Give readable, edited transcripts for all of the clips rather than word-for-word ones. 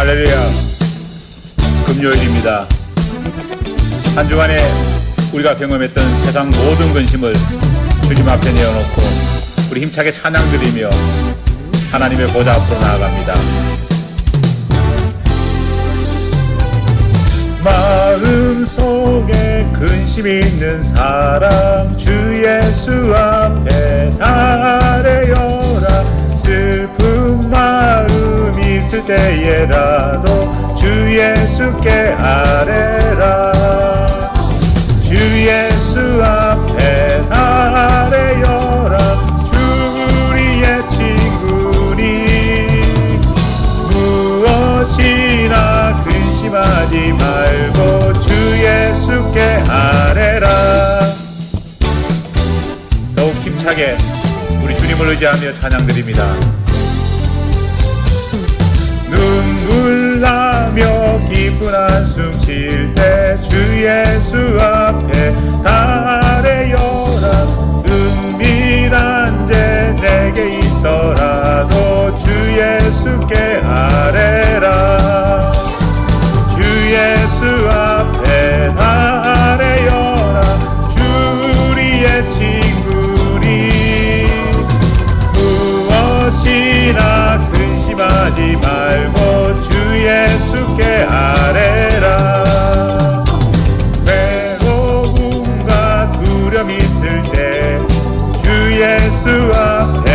할렐루야. 금요일입니다. 한 주간에 우리가 경험했던 세상 모든 근심을 주님 앞에 내어놓고 우리 힘차게 찬양 드리며 하나님의 보좌 앞으로 나아갑니다. 마음속에 근심 있는 사람 주 예수 앞에 달래어라. 슬픈 마음 있을 때에라도 주 예수께 아뢰라. 주 예수 앞에 달래어라. 주 우리의 친구니 무엇이나 근심하지 말고 주 예수께 아뢰라. 더욱 힘차게 우리 주님을 의지하며 찬양드립니다. 눈물 나며 기쁜 한숨 쉴 때 주 예수 앞에 달래어라. 은밀한 죄 내게 있더라도 주 예수께 아뢰라. 주 예수 앞에 달래어라. 주 우리의 친구니 무엇이나 근심하지 말고 주 예수께 아뢰라. 외로움과 두려움 있을 때 주 예수 앞에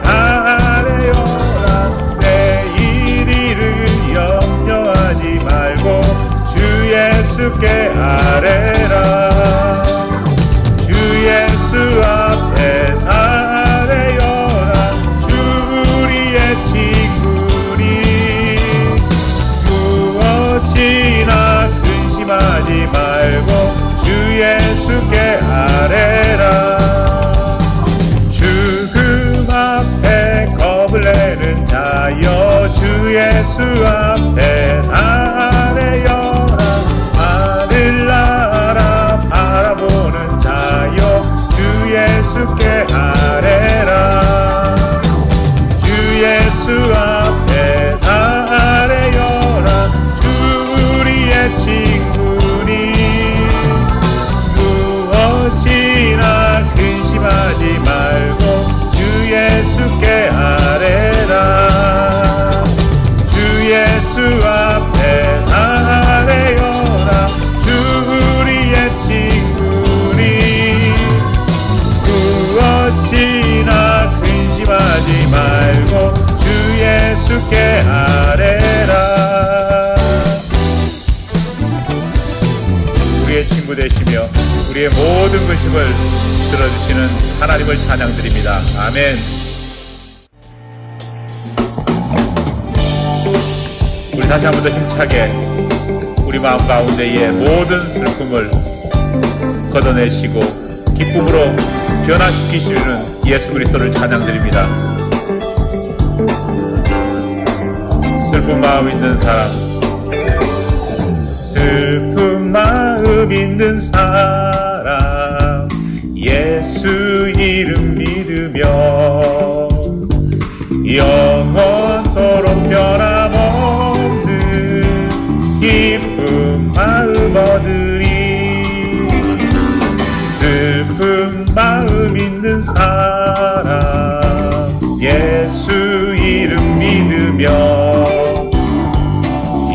달래어라. 내일 일을 염려하지 말고 주 예수께 아뢰라. 주 예수 앞에 달래어라. 주 우리의 친구니 무엇이나 근심하지 말고 주 예수께 아뢰라. 죽음 앞에 겁을 내는 자여 주 예수 앞에 달래어라. 하늘나라 바라보는 자여 주 예수께 아뢰라. 주 예수 앞에 달래어라. 주 우리의 친구니 무엇이나 근심하지 말고 주 예수께 아뢰라. 주 예수 앞에 달래어라. 주 우리의 친구니 무엇이나 근심하지 말고 주 예수께 아뢰라. 우리의 친구 되시며 우리의 모든 근심을 들어주시는 하나님을 찬양드립니다. 아멘. 우리 다시 한 번 더 힘차게 우리 마음 가운데의 모든 슬픔을 걷어내시고 기쁨으로 변화시키시는 예수 그리스도를 찬양드립니다. 슬픈 마음 있는 사람, 슬픈 마음 있는 사람 예수 이름 믿으며 영원토록 변함없는 기쁜 마음 얻으리. 슬픈 마음 있는 사람 예수 이름 믿으며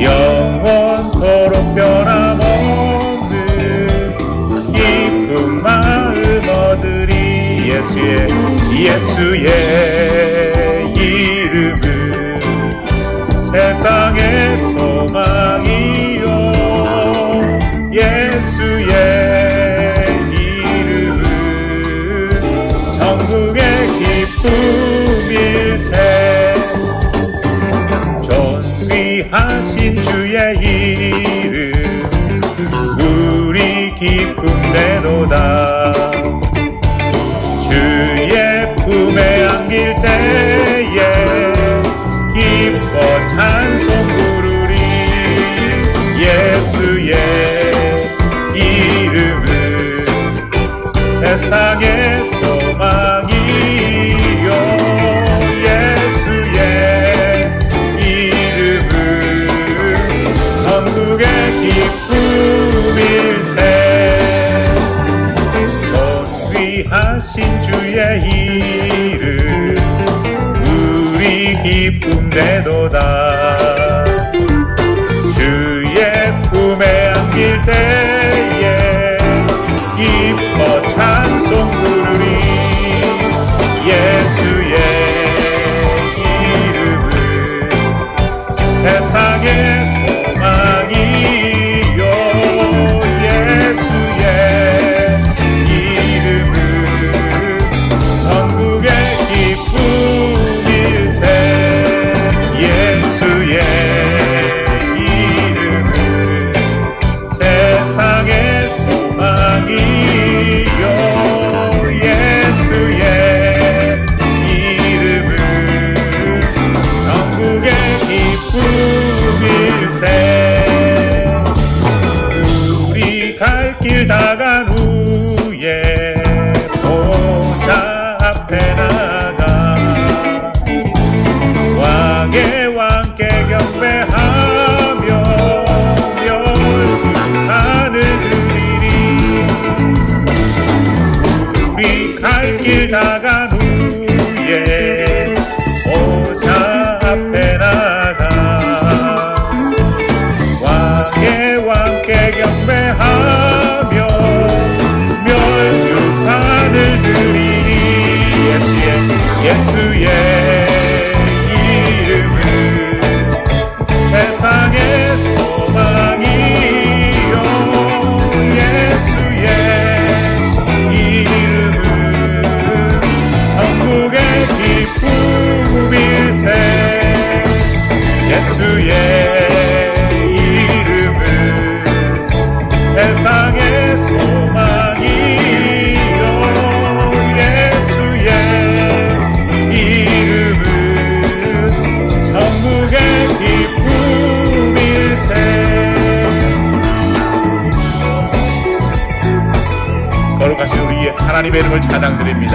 영원토록 변함없는 기쁜 마음 얻으리. 예수의 이름은 세상의 소망이요. 예수의 이름은 천국의 기쁨일세. 존귀하신 주의 이름 우리 기쁨 내도다. 주의 품에 안길 때에 기뻐 찬송 부르리. 예수의 이름은 세상의 소망이요. 예수의 이름은 기쁨되도다. 주의 품에 안길 때에 기뻐 찬송 부르리. 예수의 이름은 세상의 소망이요. 예수의 이름은 천국의 기쁨일세. 예수의 이름은 세상의 소망이요. 예수의 이름은 천국의 기쁨일세. 우리 갈 길 다 간 후에 보좌 앞에 나가 왕의 왕께 경배하며 멸관을 드리리. 우리 갈 길 다 간 후에 보좌 앞에 나가 왕의 왕께 경배하며 멸관을 드리리. 예수의 이름은 세상의 소망이요. 예수의 이름은 천국의 기쁨일세. 예수의 이름은 세상의 소망이요. 예수의 이름은 천국의 기쁨일세. 거룩하신 우리 하나님의 이름을 찬양드립니다.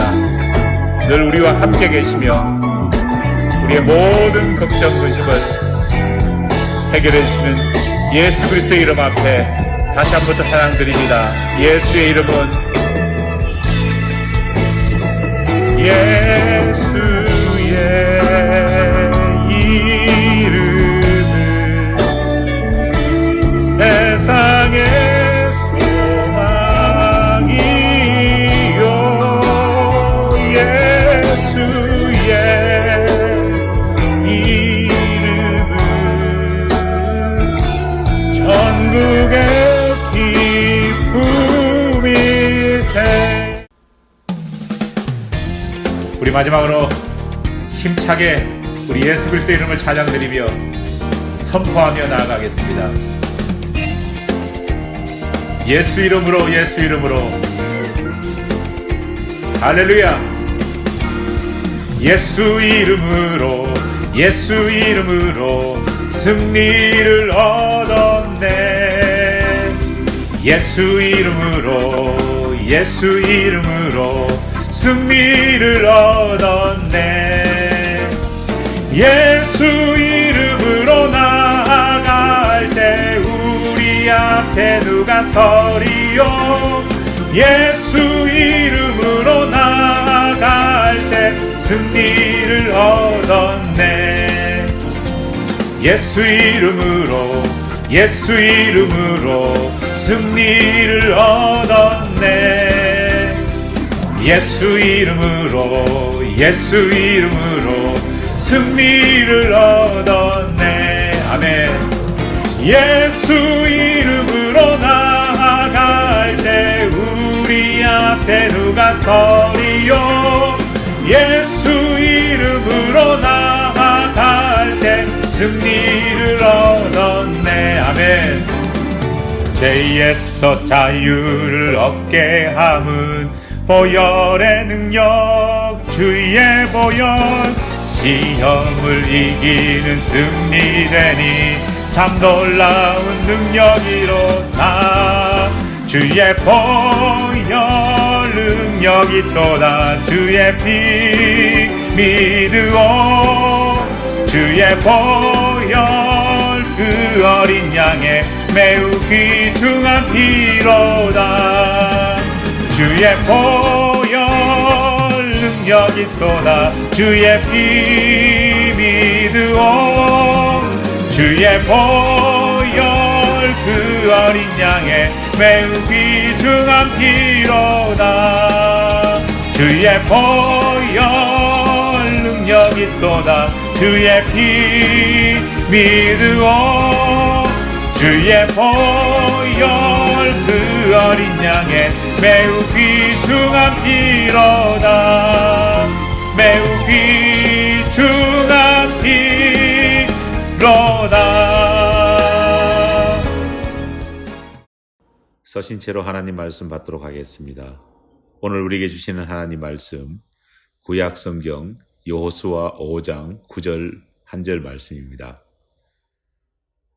늘 우리와 함께 계시며 우리의 모든 걱정 근심을 해결해 주시는 예수 그리스도의 이름 앞에 다시 한 번 더 찬양드립니다. 예수의 이름은 예수의 이름은 세상의 소망이요. 예수의 이름은 천국의 기쁨일세. 우리 마지막으로 힘차게 우리 예수 그리스도의 이름을 찬양드리며 선포하며 나아가겠습니다. 예수 이름으로, 예수 이름으로. 할렐루야. 예수 이름으로, 예수 이름으로 승리를 얻었네. 예수 이름으로, 예수 이름으로 승리를 얻었네. 예수 이름으로 나아갈 때 우리 앞에 누가 서리요. 예수 이름으로 나아갈 때 승리를 얻었네. 예수 이름으로, 예수 이름으로 승리를 얻었네. 예수 이름으로, 예수 이름으로 승리를 얻었네. 아멘. 예수 이름으로 나아갈 때 우리 앞에 누가 서리요. 예수 이름으로 나아갈 때 승리를 얻었네. 아멘. 죄에서 자유를 얻게 함은 보혈의 능력, 주의 보혈. 시험을 이기는 승리되니 참 놀라운 능력이로다. 주의 보혈 능력이 또다. 주의 피 믿으오. 주의 보혈 그 어린 양의 매우 귀중한 피로다. 주의 보혈 능력이 또다. 주의 피 주의 보혈 그 어린 양의 매우 귀중한 피로다. 주의 보혈 능력 있도다. 주의 피 믿으오. 주의 보혈 그 어린 양의 매우 귀중한 피로다. 매우 귀중한 피로다. 서신 채로 하나님 말씀 받도록 하겠습니다. 오늘 우리에게 주시는 하나님 말씀 구약 성경 여호수아 5장 9절 한 절 말씀입니다.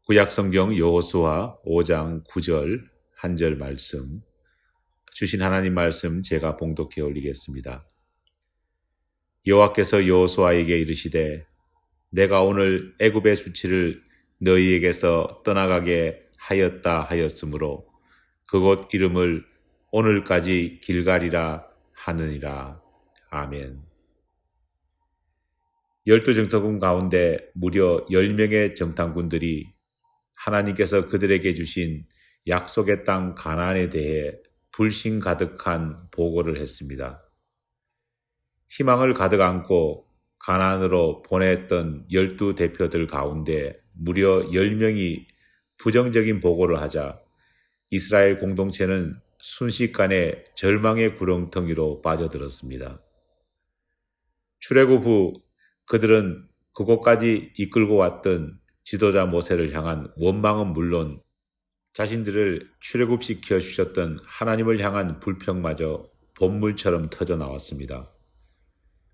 구약 성경 여호수아 5장 9절 한 절 말씀 주신 하나님 말씀 제가 봉독해 올리겠습니다. 여호와께서 여호수아에게 이르시되 내가 오늘 애굽의 수치를 너희에게서 떠나가게 하였다 하였으므로 그곳 이름을 오늘까지 길갈이라 하느니라. 아멘. 12정탐군 가운데 무려 10명의 정탐군들이 하나님께서 그들에게 주신 약속의 땅 가나안에 대해 불신 가득한 보고를 했습니다. 희망을 가득 안고 가나안으로 보냈던 12대표들 가운데 무려 10명이 부정적인 보고를 하자 이스라엘 공동체는 순식간에 절망의 구렁텅이로 빠져들었습니다. 출애굽 후 그들은 그곳까지 이끌고 왔던 지도자 모세를 향한 원망은 물론 자신들을 출애굽시켜 주셨던 하나님을 향한 불평마저 본물처럼 터져 나왔습니다.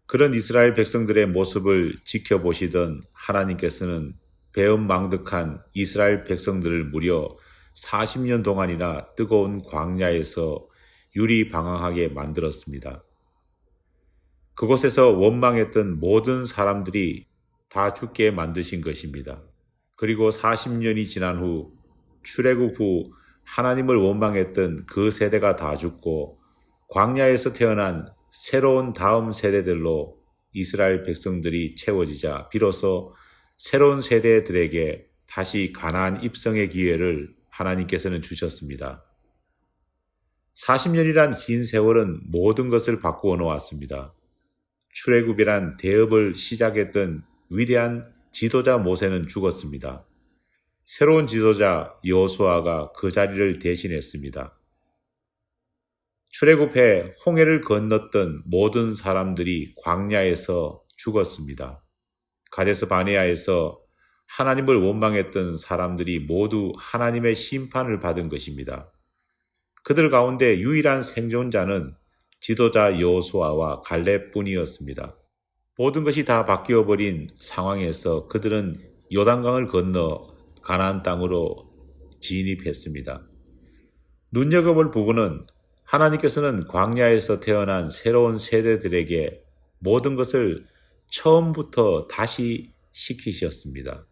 그런 이스라엘 백성들의 모습을 지켜보시던 하나님께서는 배은망덕한 이스라엘 백성들을 무려 40년 동안이나 뜨거운 광야에서 유리방황하게 만들었습니다. 그곳에서 원망했던 모든 사람들이 다 죽게 만드신 것입니다. 그리고 40년이 지난 후 출애굽 후 하나님을 원망했던 그 세대가 다 죽고 광야에서 태어난 새로운 다음 세대들로 이스라엘 백성들이 채워지자 비로소 새로운 세대들에게 다시 가나안 입성의 기회를 하나님께서는 주셨습니다. 40년이란 긴 세월은 모든 것을 바꾸어 놓았습니다. 출애굽이란 대업을 시작했던 위대한 지도자 모세는 죽었습니다. 새로운 지도자 여호수아가 그 자리를 대신했습니다. 출애굽해 홍해를 건넜던 모든 사람들이 광야에서 죽었습니다. 가데스 바네아에서 하나님을 원망했던 사람들이 모두 하나님의 심판을 받은 것입니다. 그들 가운데 유일한 생존자는 지도자 여호수아와 갈렙뿐이었습니다. 모든 것이 다 바뀌어버린 상황에서 그들은 요단강을 건너 가나안 땅으로 진입했습니다. 눈여겨볼 부분은 하나님께서는 광야에서 태어난 새로운 세대들에게 모든 것을 처음부터 다시 시키셨습니다.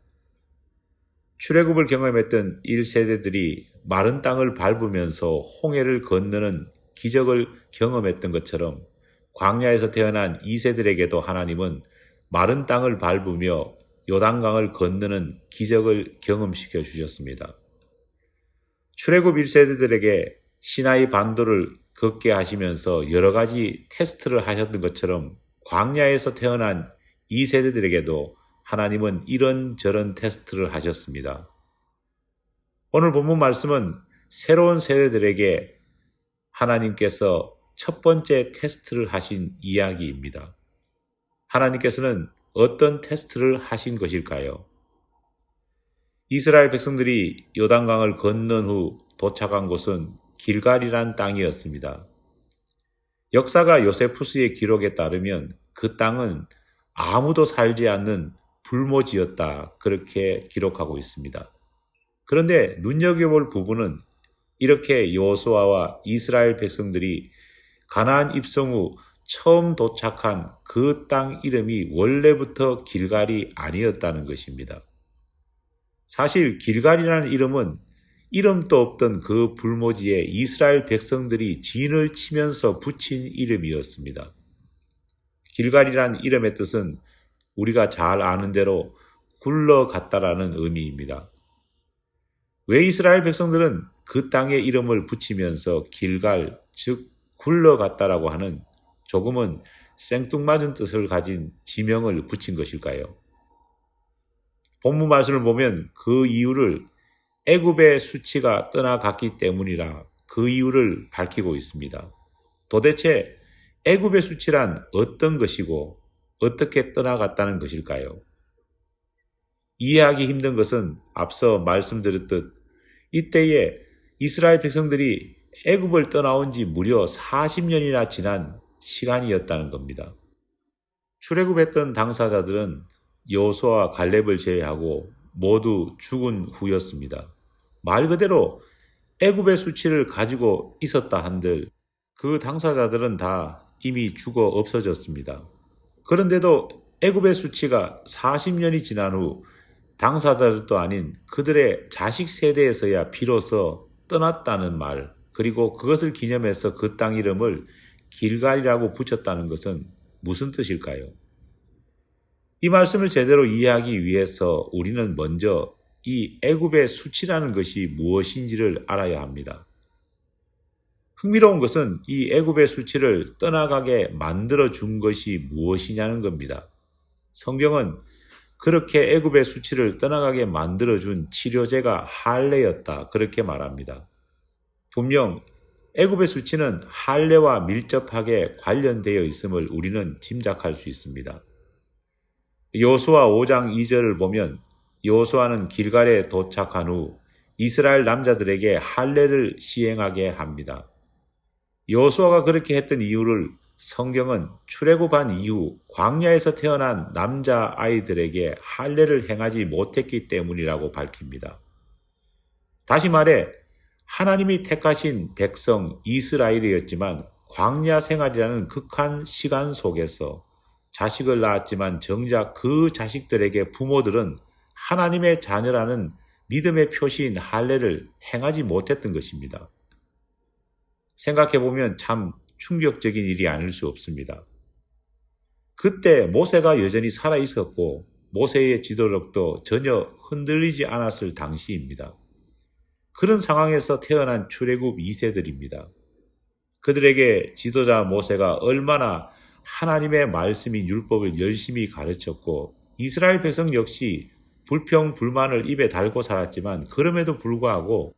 출애굽을 경험했던 1세대들이 마른 땅을 밟으면서 홍해를 건너는 기적을 경험했던 것처럼 광야에서 태어난 2세들에게도 하나님은 마른 땅을 밟으며 요단강을 건너는 기적을 경험시켜 주셨습니다. 출애굽 1세대들에게 시나이 반도를 걷게 하시면서 여러 가지 테스트를 하셨던 것처럼 광야에서 태어난 2세대들에게도 하나님은 이런저런 테스트를 하셨습니다. 오늘 본문 말씀은 새로운 세대들에게 하나님께서 첫 번째 테스트를 하신 이야기입니다. 하나님께서는 어떤 테스트를 하신 것일까요? 이스라엘 백성들이 요단강을 건넌 후 도착한 곳은 길갈이란 땅이었습니다. 역사가 요세푸스의 기록에 따르면 그 땅은 아무도 살지 않는 불모지였다, 그렇게 기록하고 있습니다. 그런데 눈여겨볼 부분은 이렇게 여호수아와 이스라엘 백성들이 가나안 입성 후 처음 도착한 그 땅 이름이 원래부터 길갈이 아니었다는 것입니다. 사실 길갈이라는 이름은 이름도 없던 그 불모지에 이스라엘 백성들이 진을 치면서 붙인 이름이었습니다. 길갈이란 이름의 뜻은 우리가 잘 아는 대로 굴러갔다라는 의미입니다. 왜 이스라엘 백성들은 그 땅에 이름을 붙이면서 길갈, 즉 굴러갔다라고 하는 조금은 생뚱맞은 뜻을 가진 지명을 붙인 것일까요? 본문 말씀을 보면 그 이유를 애굽의 수치가 떠나갔기 때문이라 그 이유를 밝히고 있습니다. 도대체 애굽의 수치란 어떤 것이고 어떻게 떠나갔다는 것일까요? 이해하기 힘든 것은 앞서 말씀드렸듯 이때에 이스라엘 백성들이 애굽을 떠나온 지 무려 40년이나 지난 시간이었다는 겁니다. 출애굽했던 당사자들은 여호수아와 갈렙을 제외하고 모두 죽은 후였습니다. 말 그대로 애굽의 수치를 가지고 있었다 한들 그 당사자들은 다 이미 죽어 없어졌습니다. 그런데도 애굽의 수치가 40년이 지난 후 당사자들도 아닌 그들의 자식 세대에서야 비로소 떠났다는 말, 그리고 그것을 기념해서 그 땅 이름을 길갈이라고 붙였다는 것은 무슨 뜻일까요? 이 말씀을 제대로 이해하기 위해서 우리는 먼저 이 애굽의 수치라는 것이 무엇인지를 알아야 합니다. 흥미로운 것은 이 애굽의 수치를 떠나가게 만들어 준 것이 무엇이냐는 겁니다. 성경은 그렇게 애굽의 수치를 떠나가게 만들어 준 치료제가 할례였다, 그렇게 말합니다. 분명 애굽의 수치는 할례와 밀접하게 관련되어 있음을 우리는 짐작할 수 있습니다. 여호수아 5장 2절을 보면 여호수아는 길갈에 도착한 후 이스라엘 남자들에게 할례를 시행하게 합니다. 여호수아가 그렇게 했던 이유를 성경은 출애굽한 이후 광야에서 태어난 남자 아이들에게 할례를 행하지 못했기 때문이라고 밝힙니다. 다시 말해 하나님이 택하신 백성 이스라엘이었지만 광야 생활이라는 극한 시간 속에서 자식을 낳았지만 정작 그 자식들에게 부모들은 하나님의 자녀라는 믿음의 표시인 할례를 행하지 못했던 것입니다. 생각해보면 참 충격적인 일이 아닐 수 없습니다. 그때 모세가 여전히 살아있었고 모세의 지도력도 전혀 흔들리지 않았을 당시입니다. 그런 상황에서 태어난 출애굽 2세들입니다. 그들에게 지도자 모세가 얼마나 하나님의 말씀인 율법을 열심히 가르쳤고 이스라엘 백성 역시 불평 불만을 입에 달고 살았지만 그럼에도 불구하고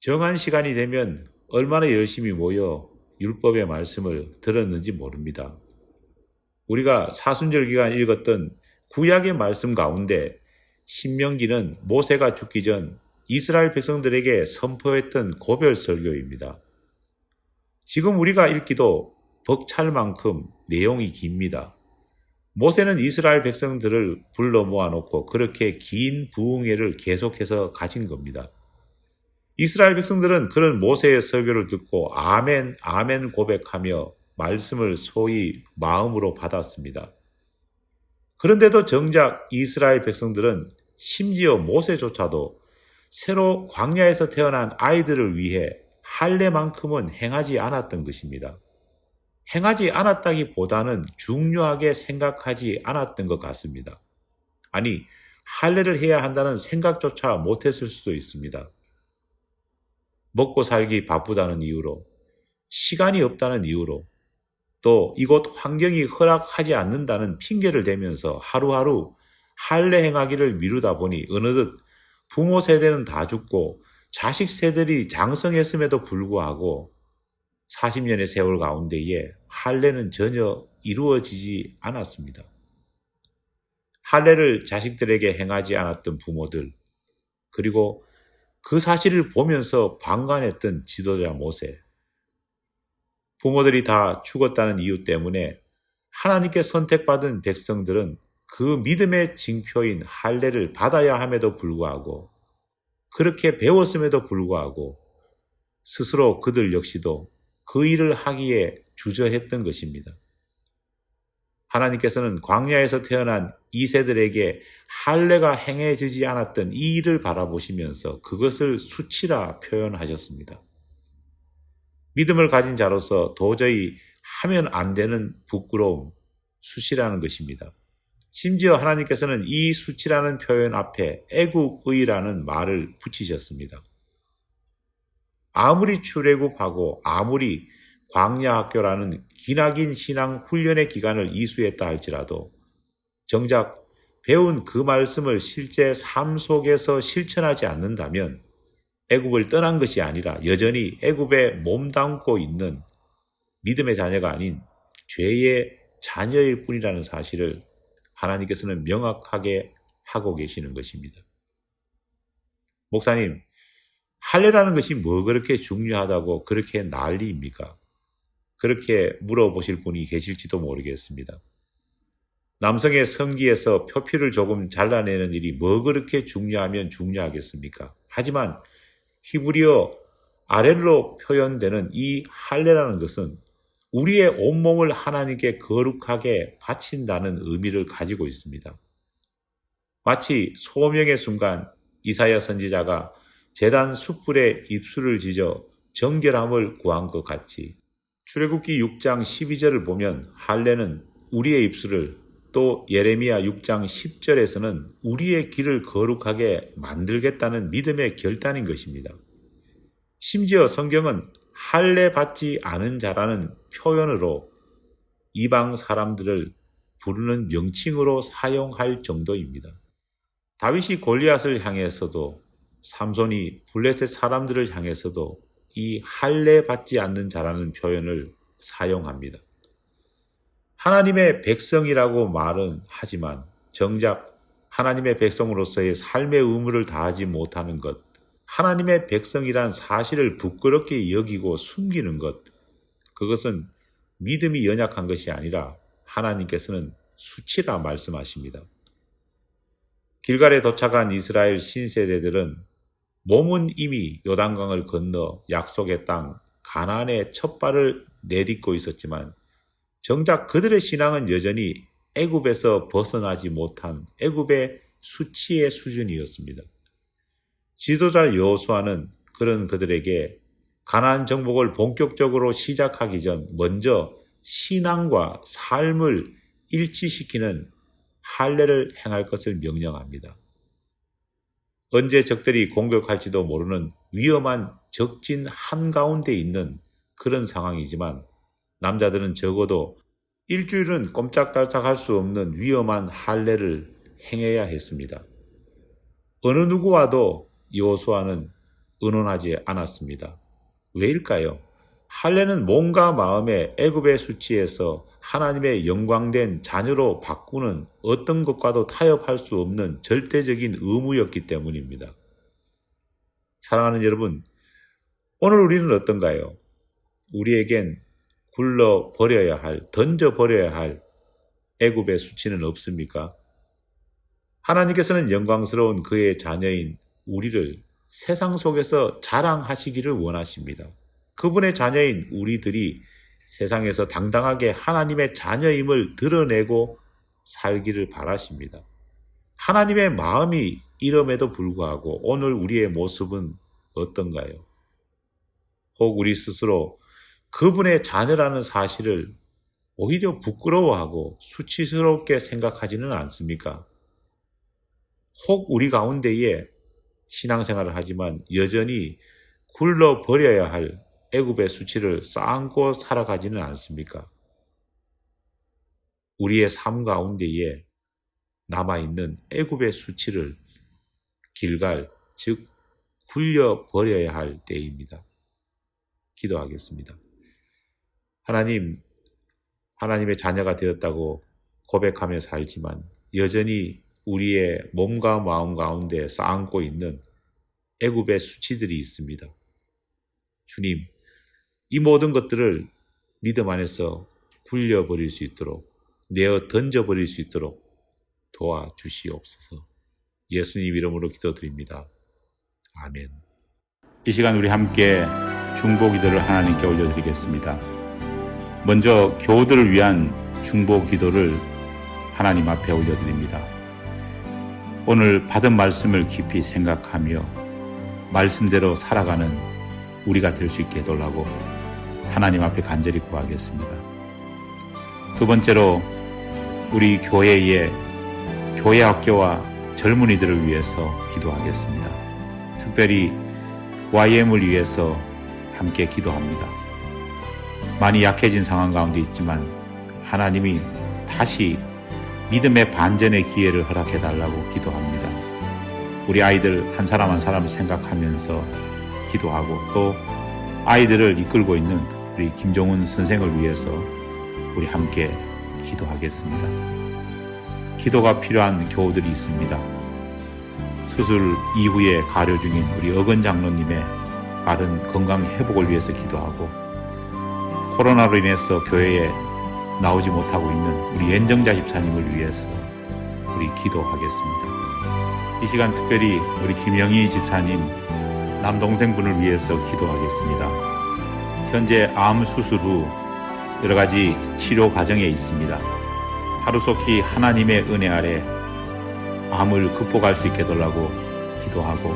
정한 시간이 되면 얼마나 열심히 모여 율법의 말씀을 들었는지 모릅니다. 우리가 사순절 기간 읽었던 구약의 말씀 가운데 신명기는 모세가 죽기 전 이스라엘 백성들에게 선포했던 고별 설교입니다. 지금 우리가 읽기도 벅찰 만큼 내용이 깁니다. 모세는 이스라엘 백성들을 불러 모아놓고 그렇게 긴 부흥회를 계속해서 가진 겁니다. 이스라엘 백성들은 그런 모세의 설교를 듣고 아멘, 아멘 고백하며 말씀을 소위 마음으로 받았습니다. 그런데도 정작 이스라엘 백성들은 심지어 모세조차도 새로 광야에서 태어난 아이들을 위해 할례만큼은 행하지 않았던 것입니다. 행하지 않았다기보다는 중요하게 생각하지 않았던 것 같습니다. 아니, 할례를 해야 한다는 생각조차 못했을 수도 있습니다. 먹고 살기 바쁘다는 이유로, 시간이 없다는 이유로, 또 이곳 환경이 허락하지 않는다는 핑계를 대면서 하루하루 할례 행하기를 미루다 보니 어느덧 부모 세대는 다 죽고 자식 세대들이 장성했음에도 불구하고 40년의 세월 가운데에 할례는 전혀 이루어지지 않았습니다. 할례를 자식들에게 행하지 않았던 부모들, 그리고 그 사실을 보면서 방관했던 지도자 모세. 부모들이 다 죽었다는 이유 때문에 하나님께 선택받은 백성들은 그 믿음의 징표인 할례를 받아야 함에도 불구하고 그렇게 배웠음에도 불구하고 스스로 그들 역시도 그 일을 하기에 주저했던 것입니다. 하나님께서는 광야에서 태어난 이세들에게 할례가 행해지지 않았던 이 일을 바라보시면서 그것을 수치라 표현하셨습니다. 믿음을 가진 자로서 도저히 하면 안 되는 부끄러움, 수치라는 것입니다. 심지어 하나님께서는 이 수치라는 표현 앞에 애굽의라는 말을 붙이셨습니다. 아무리 출애굽하고 아무리 광야학교라는 기나긴 신앙 훈련의 기간을 이수했다 할지라도 정작 배운 그 말씀을 실제 삶 속에서 실천하지 않는다면 애굽을 떠난 것이 아니라 여전히 애굽에 몸담고 있는 믿음의 자녀가 아닌 죄의 자녀일 뿐이라는 사실을 하나님께서는 명확하게 하고 계시는 것입니다. 목사님, 할례라는 것이 뭐 그렇게 중요하다고 그렇게 난리입니까? 그렇게 물어보실 분이 계실지도 모르겠습니다. 남성의 성기에서 표피를 조금 잘라내는 일이 뭐 그렇게 중요하면 중요하겠습니까? 하지만 히브리어 아렐로 표현되는 이 할례라는 것은 우리의 온몸을 하나님께 거룩하게 바친다는 의미를 가지고 있습니다. 마치 소명의 순간 이사야 선지자가 제단 숯불에 입술을 지져 정결함을 구한 것 같이 출애굽기 6장 12절을 보면 할례는 우리의 입술을, 또 예레미야 6장 10절에서는 우리의 길을 거룩하게 만들겠다는 믿음의 결단인 것입니다. 심지어 성경은 할례 받지 않은 자라는 표현으로 이방 사람들을 부르는 명칭으로 사용할 정도입니다. 다윗이 골리앗을 향해서도 삼손이 블레셋 사람들을 향해서도 이 할례 받지 않는 자라는 표현을 사용합니다. 하나님의 백성이라고 말은 하지만 정작 하나님의 백성으로서의 삶의 의무를 다하지 못하는 것, 하나님의 백성이란 사실을 부끄럽게 여기고 숨기는 것, 그것은 믿음이 연약한 것이 아니라 하나님께서는 수치라 말씀하십니다. 길갈에 도착한 이스라엘 신세대들은 몸은 이미 요단강을 건너 약속의 땅 가나안의 첫 발을 내딛고 있었지만 정작 그들의 신앙은 여전히 애굽에서 벗어나지 못한 애굽의 수치의 수준이었습니다. 지도자 여호수아는 그런 그들에게 가나안 정복을 본격적으로 시작하기 전 먼저 신앙과 삶을 일치시키는 할례를 행할 것을 명령합니다. 언제 적들이 공격할지도 모르는 위험한 적진 한가운데 있는 그런 상황이지만 남자들은 적어도 일주일은 꼼짝달싹할 수 없는 위험한 할례를 행해야 했습니다. 어느 누구와도 여호수아는 의논하지 않았습니다. 왜일까요? 할례는 몸과 마음의 애굽의 수치에서 하나님의 영광된 자녀로 바꾸는 어떤 것과도 타협할 수 없는 절대적인 의무였기 때문입니다. 사랑하는 여러분, 오늘 우리는 어떤가요? 우리에겐 굴러버려야 할, 던져버려야 할 애굽의 수치는 없습니까? 하나님께서는 영광스러운 그의 자녀인 우리를 세상 속에서 자랑하시기를 원하십니다. 그분의 자녀인 우리들이 세상에서 당당하게 하나님의 자녀임을 드러내고 살기를 바라십니다. 하나님의 마음이 이름에도 불구하고 오늘 우리의 모습은 어떤가요? 혹 우리 스스로 그분의 자녀라는 사실을 오히려 부끄러워하고 수치스럽게 생각하지는 않습니까? 혹 우리 가운데에 신앙생활을 하지만 여전히 굴러버려야 할 애굽의 수치를 쌓고 살아가지는 않습니까? 우리의 삶 가운데에 남아있는 애굽의 수치를 길갈, 즉 굴려버려야 할 때입니다. 기도하겠습니다. 하나님, 하나님의 자녀가 되었다고 고백하며 살지만 여전히 우리의 몸과 마음 가운데 쌓고 있는 애굽의 수치들이 있습니다. 주님, 이 모든 것들을 믿음 안에서 굴려버릴 수 있도록, 내어 던져버릴 수 있도록 도와주시옵소서. 예수님 이름으로 기도드립니다. 아멘. 이 시간 우리 함께 중보 기도를 하나님께 올려드리겠습니다. 먼저 교우들을 위한 중보 기도를 하나님 앞에 올려드립니다. 오늘 받은 말씀을 깊이 생각하며 말씀대로 살아가는 우리가 될 수 있게 해달라고 하나님 앞에 간절히 구하겠습니다. 두 번째로 우리 교회에 교회 학교와 젊은이들을 위해서 기도하겠습니다. 특별히 YM을 위해서 함께 기도합니다. 많이 약해진 상황 가운데 있지만 하나님이 다시 믿음의 반전의 기회를 허락해 달라고 기도합니다. 우리 아이들 한 사람 한 사람을 생각하면서 기도하고 또 아이들을 이끌고 있는 우리 김종훈 선생을 위해서 우리 함께 기도하겠습니다. 기도가 필요한 교우들이 있습니다. 수술 이후에 가려 중인 우리 어건 장로님의 빠른 건강 회복을 위해서 기도하고 코로나로 인해서 교회에 나오지 못하고 있는 우리 연정자 집사님을 위해서 우리 기도하겠습니다. 이 시간 특별히 우리 김영희 집사님 남동생분을 위해서 기도하겠습니다. 현재 암 수술 후 여러 가지 치료 과정에 있습니다. 하루속히 하나님의 은혜 아래 암을 극복할 수 있게 달라고 기도하고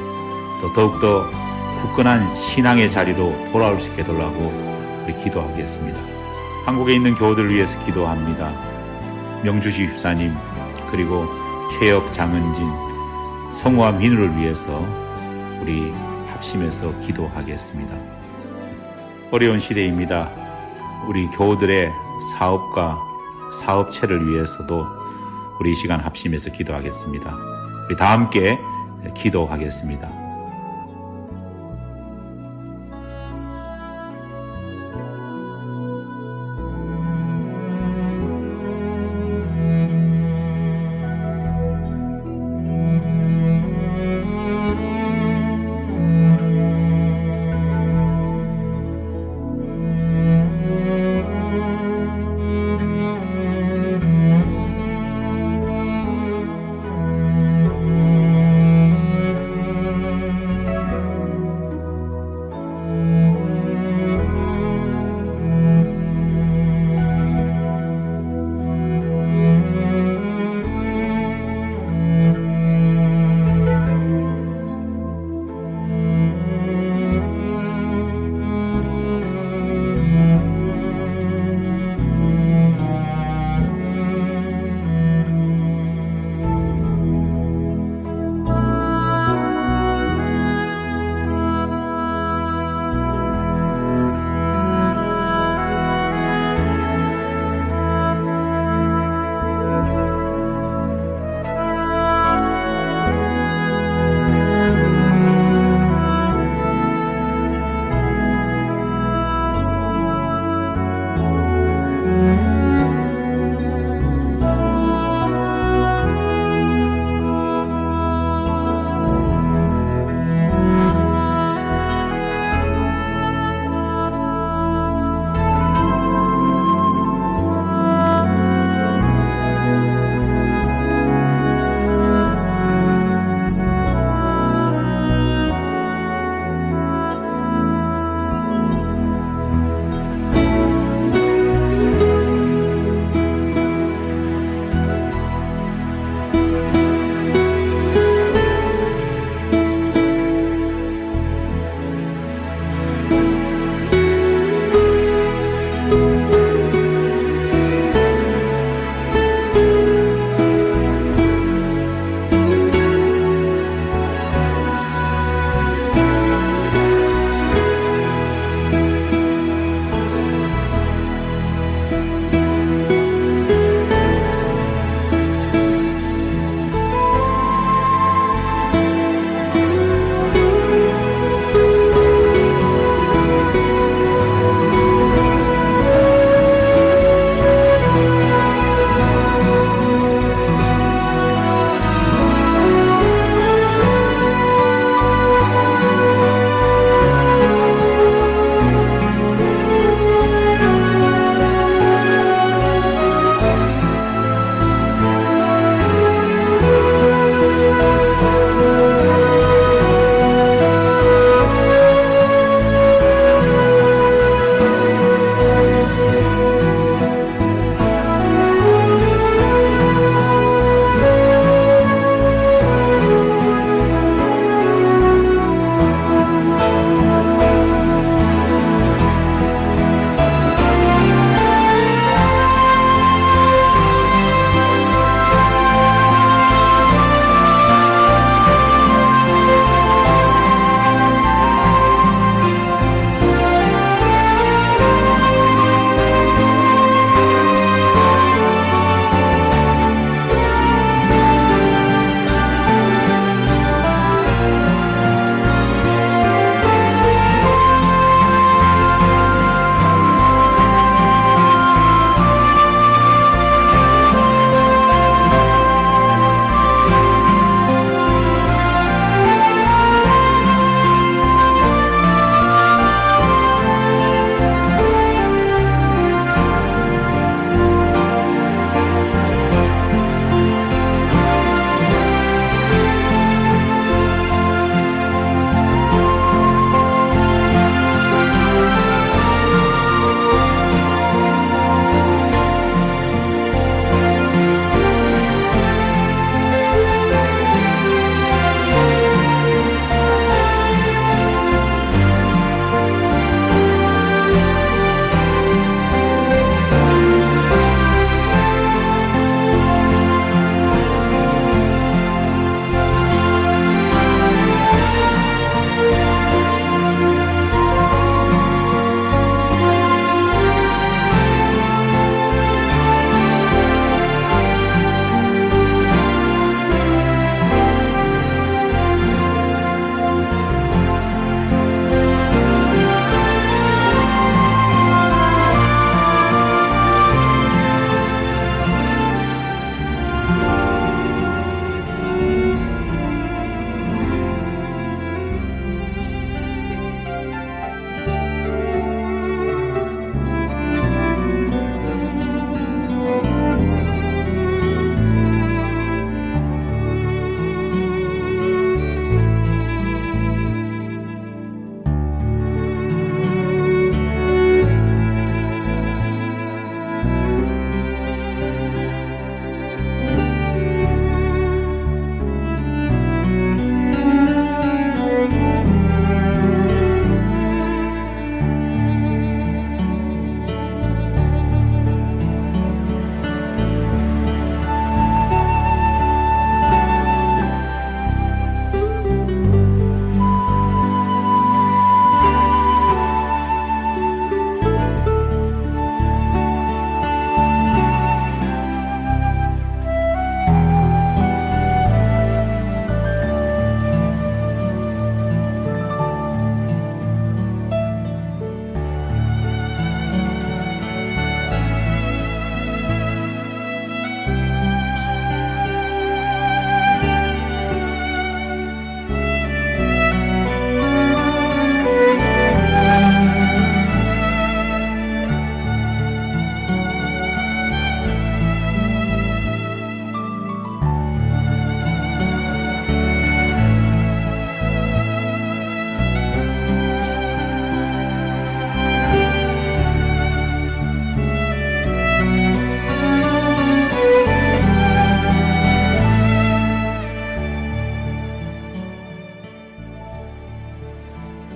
또 더욱더 굳건한 신앙의 자리로 돌아올 수 있게 달라고 우리 기도하겠습니다. 한국에 있는 교우들을 위해서 기도합니다. 명주시 집사님 그리고 최혁 장은진 성우와 민우를 위해서 우리 합심해서 기도하겠습니다. 어려운 시대입니다. 우리 교우들의 사업과 사업체를 위해서도 우리 이 시간 합심해서 기도하겠습니다. 우리 다 함께 기도하겠습니다.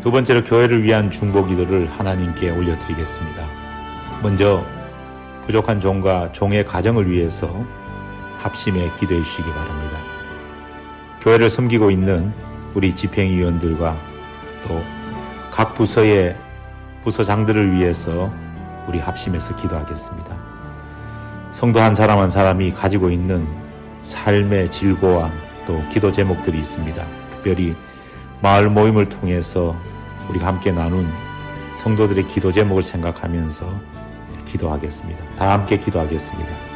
두 번째로 교회를 위한 중보 기도를 하나님께 올려드리겠습니다. 먼저 부족한 종과 종의 가정을 위해서 합심해 기도해 주시기 바랍니다. 교회를 섬기고 있는 우리 집행위원들과 또 각 부서의 부서장들을 위해서 우리 합심해서 기도하겠습니다. 성도 한 사람 한 사람이 가지고 있는 삶의 질고와 또 기도 제목들이 있습니다. 특별히 마을 모임을 통해서 우리가 함께 나눈 성도들의 기도 제목을 생각하면서 기도하겠습니다. 다 함께 기도하겠습니다.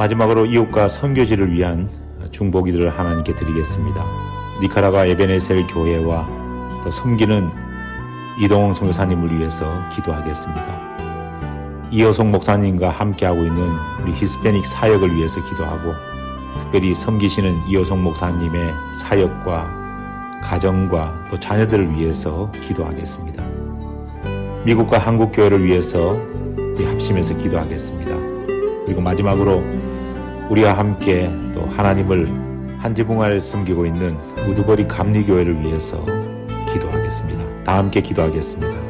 마지막으로 이웃과 선교지를 위한 중보기도를 하나님께 드리겠습니다. 니카라과 에베네셀 교회와 또 섬기는 이동홍 선교사님을 위해서 기도하겠습니다. 이호송 목사님과 함께하고 있는 우리 히스패닉 사역을 위해서 기도하고, 특별히 섬기시는 이호송 목사님의 사역과 가정과 또 자녀들을 위해서 기도하겠습니다. 미국과 한국 교회를 위해서 우리 합심해서 기도하겠습니다. 그리고 마지막으로 우리와 함께 또 하나님을 한 지붕 아래 섬기고 있는 우두거리 감리교회를 위해서 기도하겠습니다. 다 함께 기도하겠습니다.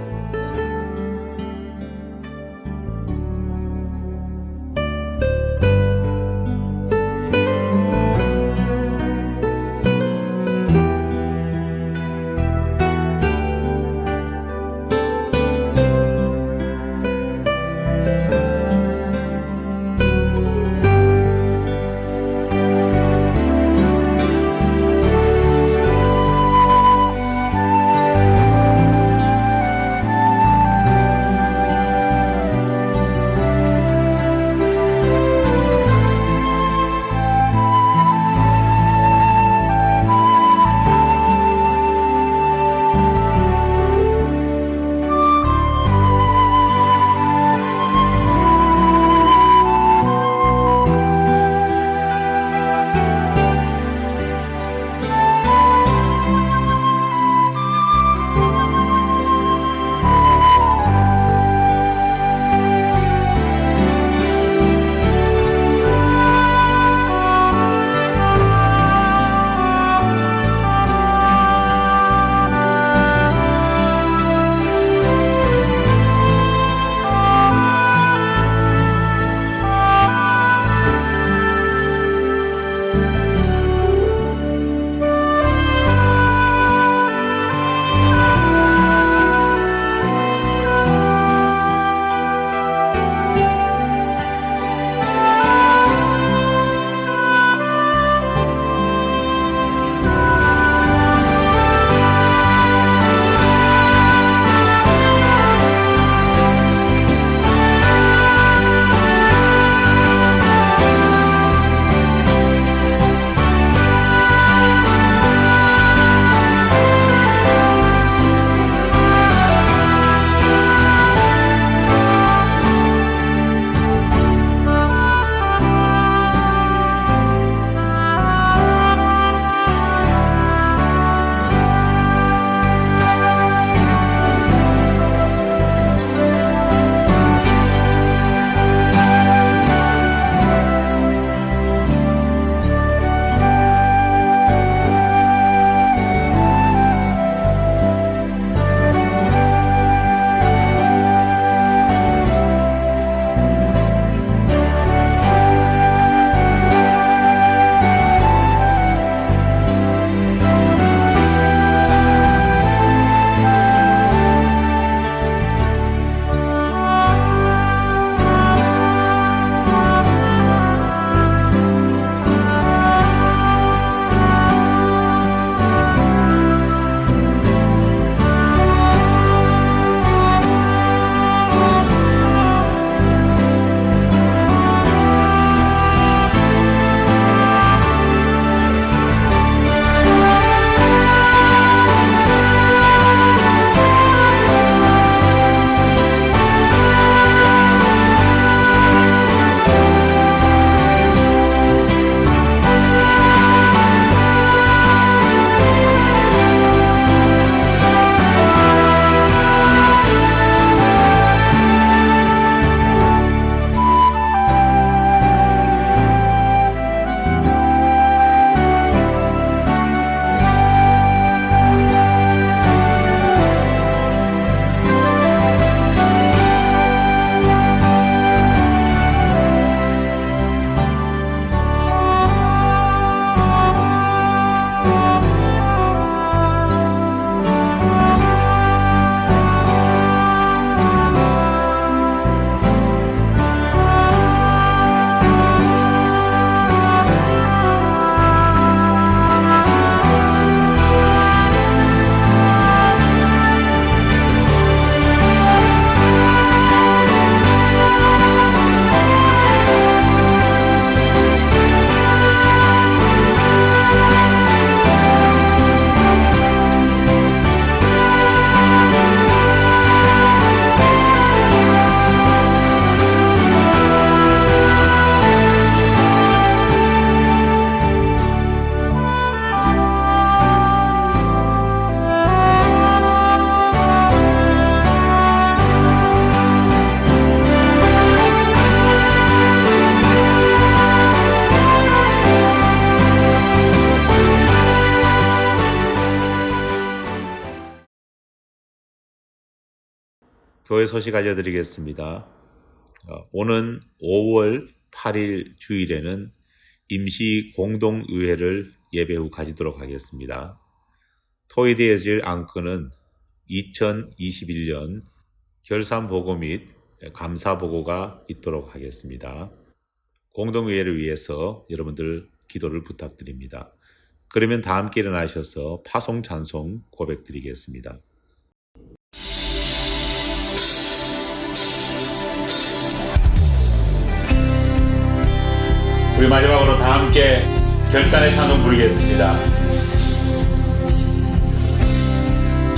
교회 소식 알려드리겠습니다. 오는 5월 8일 주일에는 임시 공동의회를 예배 후 가지도록 하겠습니다. 토의되어질 안건은 2021년 결산보고 및 감사보고가 있도록 하겠습니다. 공동의회를 위해서 여러분들 기도를 부탁드립니다. 그러면 다 함께 일어나셔서 파송 찬송 고백드리겠습니다. 우리 마지막으로 다 함께 결단의 찬송 부르겠습니다.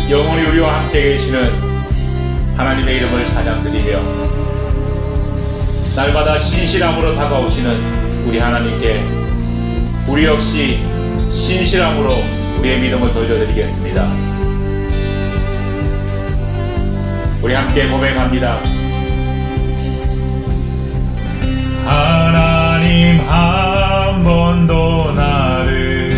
영원히 우리와 함께 계시는 하나님의 이름을 찬양드리며 날마다 신실함으로 다가오시는 우리 하나님께 우리 역시 신실함으로 우리의 믿음을 던져드리겠습니다. 우리 함께 고백합니다. 하나님 한 번도 나를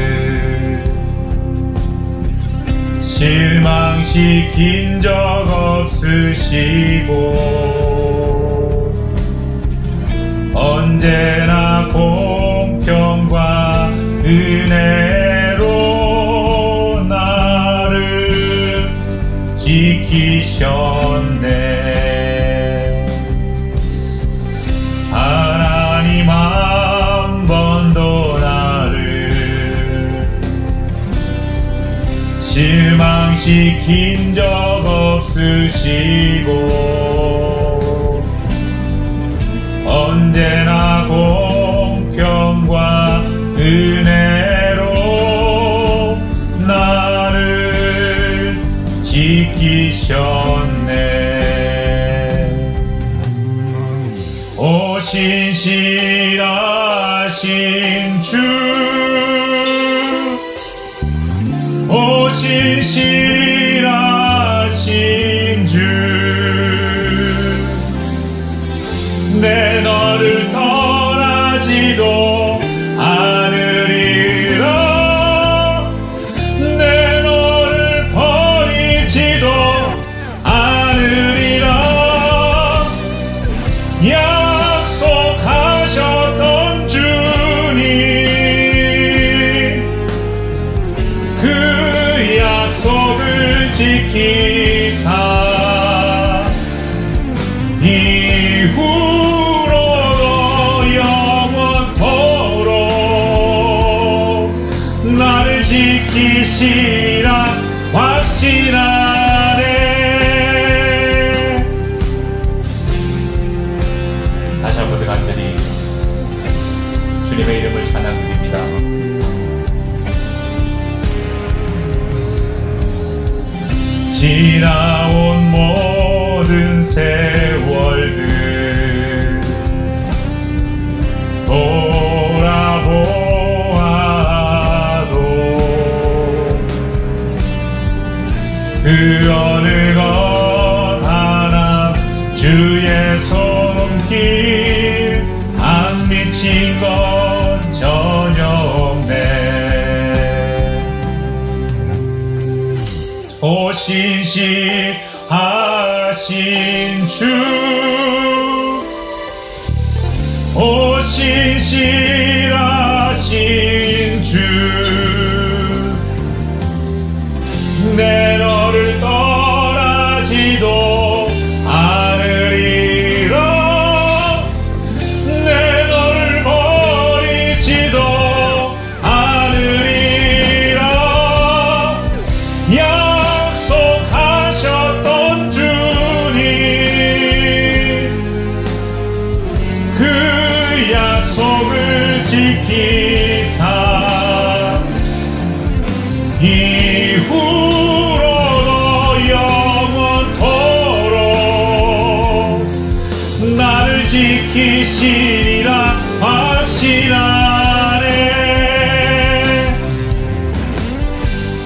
실망시킨 적 없으시고 언제나 공평과 은혜로 나를 지키셨네. 하나님 한 번도 나를 실망시킨 적 없으시고 언제나 공평과 은혜로 나를 지키셨네. 오 신실하신 주, 오 신실하신 주, 내 너를 떠나지도 않으리라. 내 너를 버리지도 않으리라. 약속하셨던 주님, 그 약속을 지키사 이후로도 영원토록 나를 지키시라 확신하네. 다시 한번 간절히 주님의 이름을 찬양드립니다. 지나온 모든 세월들 돌아보아도 그 어느 것 하나 주의 손길 안 미친 건 전혀 없네. 오 신실하신 주, 오 신실하신 주, 내 너를 떠나지도 않으리라. 내 너를 버리지도 않으리라. 약속하셨던 주님, 그 약속을 지키사 이후로도 영원토록 나를 지키시리라 확신하네.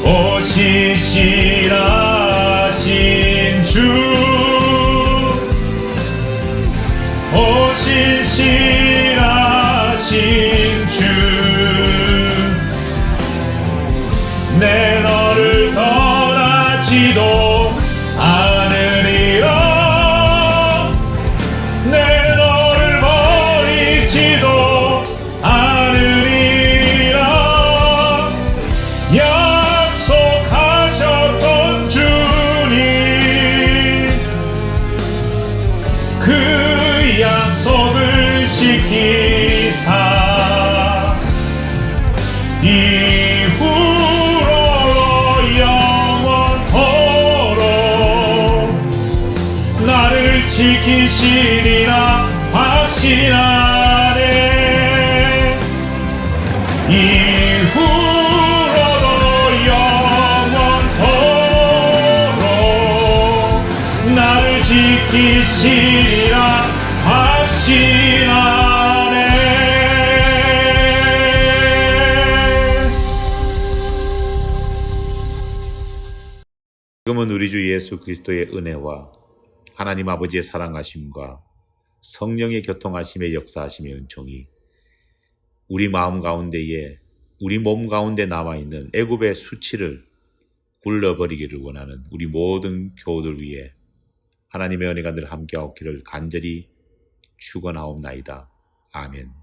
오 신실하신 주, 오 신실하신 주, 내 너를 떠나지도 않으리라. 지키시리라 확신하네. 이후로도 영원토록 나를 지키시리라 확신하네. 지금은 우리 주 예수 그리스도의 은혜와 하나님 아버지의 사랑하심과 성령의 교통하심의 역사하심의 은총이 우리 마음 가운데에, 우리 몸 가운데 남아있는 애굽의 수치를 굴러버리기를 원하는 우리 모든 교우들 위해 하나님의 은혜가 늘 함께하옵기를 간절히 축원하옵나이다. 아멘.